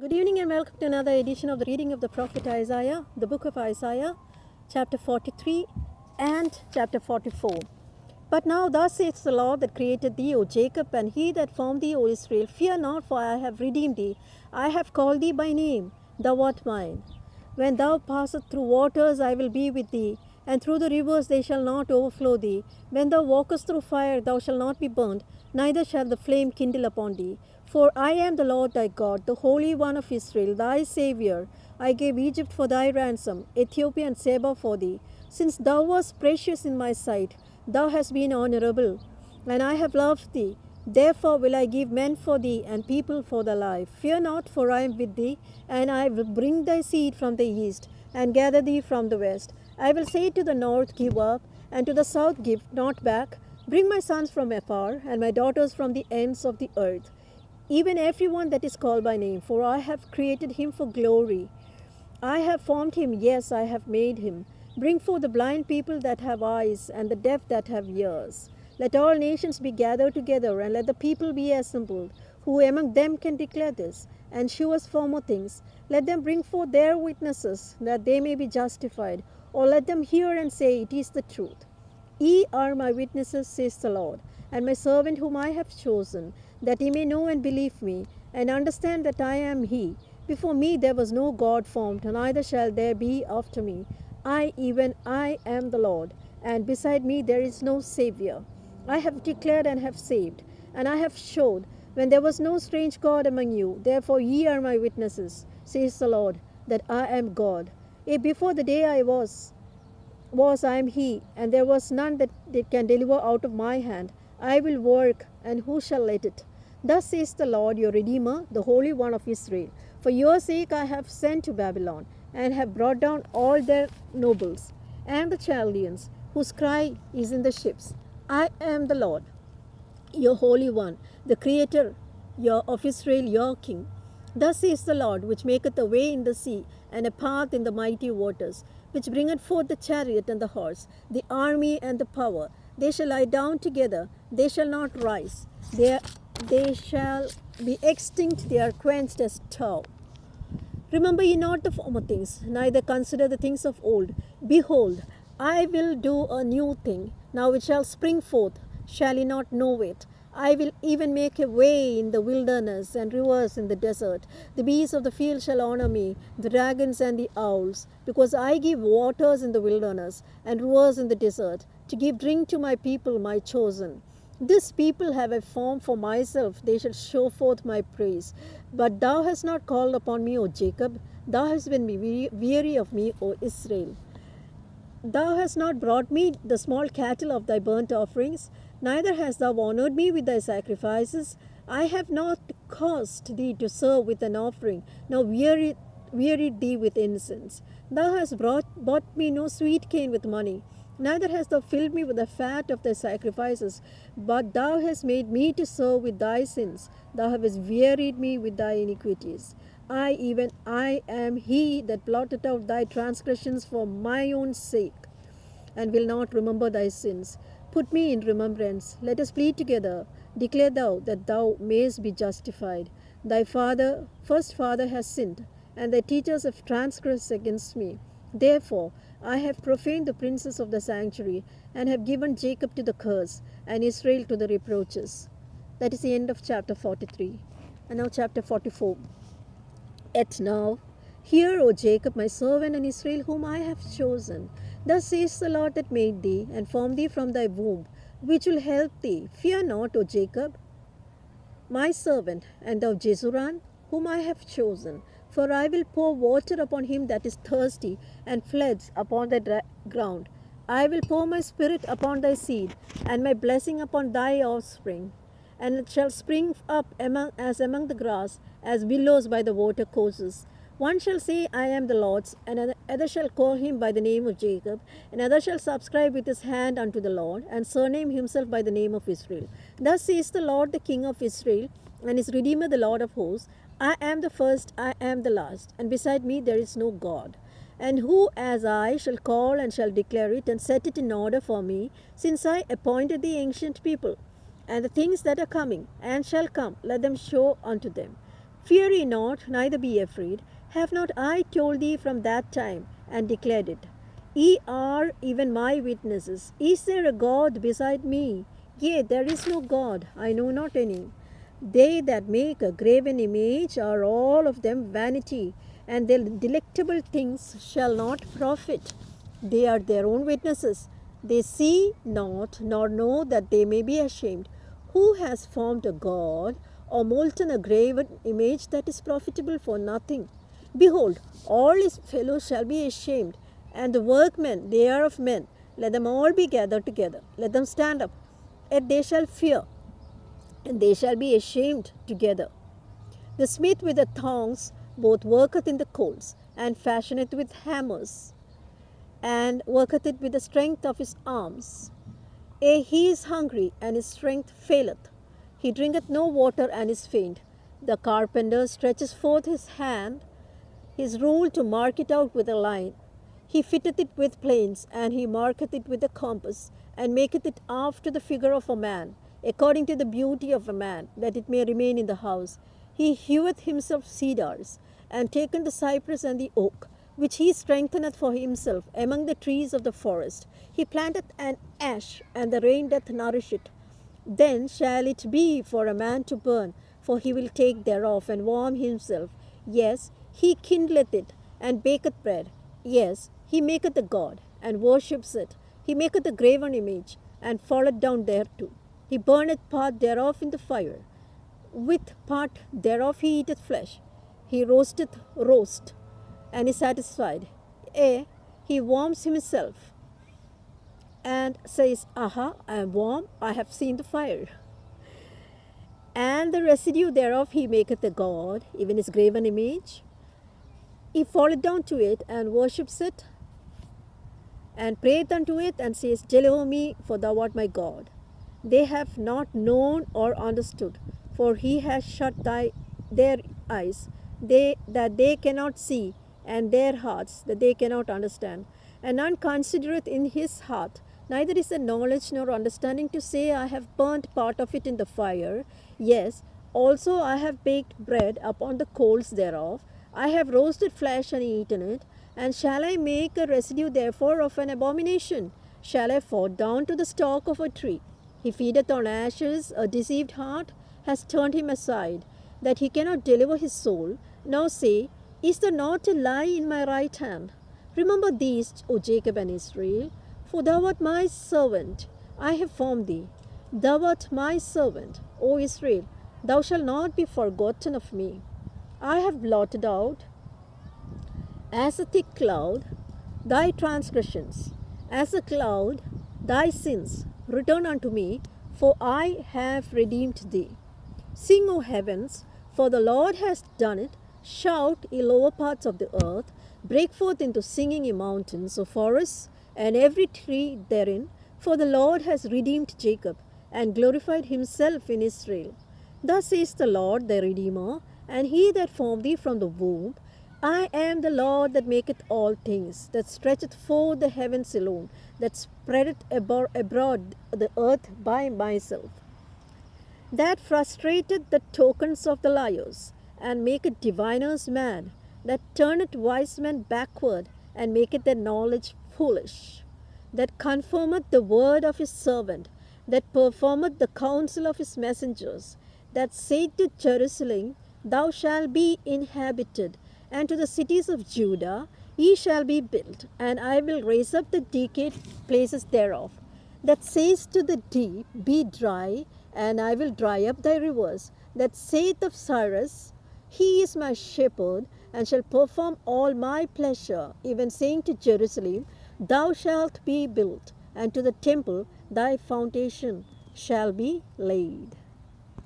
Good evening and welcome to another edition of the reading of the prophet Isaiah, the book of Isaiah, chapter 43 and chapter 44. But now thus saith the Lord that created thee, O Jacob, and he that formed thee, O Israel, fear not, for I have redeemed thee. I have called thee by name, thou art mine. When thou passest through waters, I will be with thee, and through the rivers they shall not overflow thee. When thou walkest through fire, thou shalt not be burnt, neither shall the flame kindle upon thee. For I am the Lord thy God, the Holy One of Israel, thy Saviour. I gave Egypt for thy ransom, Ethiopia and Seba for thee. Since thou wast precious in my sight, thou hast been honourable, and I have loved thee. Therefore will I give men for thee, and people for thy life. Fear not, for I am with thee, and I will bring thy seed from the east, and gather thee from the west. I will say to the north, Give up, and to the south, Give not back. Bring my sons from afar, and my daughters from the ends of the earth, even everyone that is called by name, for I have created him for glory. I have formed him, yes, I have made him. Bring forth the blind people that have eyes, and the deaf that have ears. Let all nations be gathered together, and let the people be assembled. Who among them can declare this, and shew us former things? Let them bring forth their witnesses, that they may be justified. Or let them hear and say, It is the truth. Ye are my witnesses, says the Lord, and my servant whom I have chosen, that ye may know and believe me, and understand that I am he. Before me there was no God formed, neither shall there be after me. Even I am the Lord, and beside me there is no Saviour. I have declared and have saved, and I have showed, when there was no strange God among you. Therefore ye are my witnesses, says the Lord, that I am God. Before the day I am he, and there was none that can deliver out of my hand. I will work, and who shall let it? Thus says the Lord your Redeemer, the Holy One of Israel. For your sake I have sent to Babylon, and have brought down all their nobles, and the Chaldeans, whose cry is in the ships. I am the Lord, your Holy One, the Creator of Israel, your King. Thus says the Lord, which maketh a way in the sea, and a path in the mighty waters, which bringeth forth the chariot and the horse, the army and the power. They shall lie down together, they shall not rise. They shall be extinct, they are quenched as tow. Remember ye not the former things, neither consider the things of old. Behold, I will do a new thing. Now it shall spring forth. Shall ye not know it? I will even make a way in the wilderness and rivers in the desert. The beasts of the field shall honor me, the dragons and the owls, because I give waters in the wilderness and rivers in the desert, to give drink to my people, my chosen. This people have a form for myself, they shall show forth my praise. But thou hast not called upon me, O Jacob, thou hast been weary of me, O Israel. Thou hast not brought me the small cattle of thy burnt offerings, neither hast thou honoured me with thy sacrifices. I have not caused thee to serve with an offering, nor wearied thee with incense. Thou hast bought me no sweet cane with money, neither hast thou filled me with the fat of thy sacrifices, but thou hast made me to serve with thy sins. Thou hast wearied me with thy iniquities. Even I am he that blotted out thy transgressions for my own sake, and will not remember thy sins. Put me in remembrance. Let us plead together. Declare thou that thou mayest be justified. Thy first father has sinned, and thy teachers have transgressed against me. Therefore I have profaned the princes of the sanctuary, and have given Jacob to the curse, and Israel to the reproaches. That is the end of chapter 43. And now chapter 44. Yet now, hear, O Jacob, my servant, and Israel, whom I have chosen. Thus says the Lord that made thee, and formed thee from thy womb, which will help thee. Fear not, O Jacob, my servant, and thou Jeshurun, whom I have chosen. For I will pour water upon him that is thirsty, and floods upon the ground. I will pour my spirit upon thy seed, and my blessing upon thy offspring. And it shall spring up among the grass, as willows by the water courses. One shall say, I am the Lord's, and another shall call him by the name of Jacob, and another shall subscribe with his hand unto the Lord, and surname himself by the name of Israel. Thus says the Lord, the King of Israel, and his Redeemer, the Lord of hosts, I am the first, I am the last, and beside me there is no God. And who as I shall call and shall declare it, and set it in order for me, since I appointed the ancient people, and the things that are coming and shall come, let them show unto them. Fear ye not, neither be afraid. Have not I told thee from that time, and declared it? Ye are even my witnesses. Is there a God beside me? Yea, there is no God, I know not any. They that make a graven image are all of them vanity, and their delectable things shall not profit. They are their own witnesses. They see not, nor know that they may be ashamed. Who has formed a god, or molten a graven image that is profitable for nothing? Behold, all his fellows shall be ashamed, and the workmen, they are of men. Let them all be gathered together. Let them stand up, yet they shall fear, and they shall be ashamed together. The smith with the tongs both worketh in the coals, and fashioneth with hammers, and worketh it with the strength of his arms. He is hungry, and his strength faileth. He drinketh no water, and is faint. The carpenter stretches forth his hand, his rule to mark it out with a line. He fitteth it with planes, and he marketh it with a compass, and maketh it after the figure of a man, according to the beauty of a man, that it may remain in the house. He heweth himself cedars, and taketh the cypress and the oak, which he strengtheneth for himself among the trees of the forest. He planteth an ash, and the rain doth nourish it. Then shall it be for a man to burn, for he will take thereof and warm himself. Yes, he kindleth it, and baketh bread. Yes, he maketh a god, and worships it. He maketh a graven image, and falleth down thereto. He burneth part thereof in the fire. With part thereof he eateth flesh. He roasteth roast, and is satisfied. Yea, he warms himself, and says, Aha, I am warm, I have seen the fire. And the residue thereof he maketh a god, even his graven image. He falleth down to it, and worships it, and prayeth unto it, and says, Deliver me, for thou art my God. They have not known or understood, for he has shut their eyes, that they cannot see, and their hearts, that they cannot understand. And none considereth in his heart, neither is there knowledge nor understanding to say, I have burnt part of it in the fire. Yes, also I have baked bread upon the coals thereof. I have roasted flesh and eaten it. And shall I make a residue therefore of an abomination? Shall I fall down to the stalk of a tree? He feedeth on ashes, a deceived heart has turned him aside, that he cannot deliver his soul. Now say, Is there not a lie in my right hand? Remember these, O Jacob and Israel, for thou art my servant. I have formed thee. Thou art my servant, O Israel. Thou shalt not be forgotten of me. I have blotted out as a thick cloud thy transgressions, as a cloud thy sins. Return unto me, for I have redeemed thee. Sing, O heavens, for the Lord has done it. Shout, ye lower parts of the earth. Break forth into singing, ye mountains, O forests, and every tree therein. For the Lord has redeemed Jacob, and glorified himself in Israel. Thus says the Lord thy Redeemer, and he that formed thee from the womb. I am the Lord that maketh all things, that stretcheth forth the heavens alone, that spreadeth abroad the earth by myself, that frustrateth the tokens of the liars, and maketh diviners mad, that turneth wise men backward, and maketh their knowledge foolish, that confirmeth the word of his servant, that performeth the counsel of his messengers, that saith to Jerusalem, Thou shalt be inhabited, and to the cities of Judah, Ye shall be built, and I will raise up the decayed places thereof, that says to the deep, Be dry, and I will dry up thy rivers, that saith of Cyrus, He is my shepherd, and shall perform all my pleasure, even saying to Jerusalem, Thou shalt be built, and to the temple thy foundation shall be laid.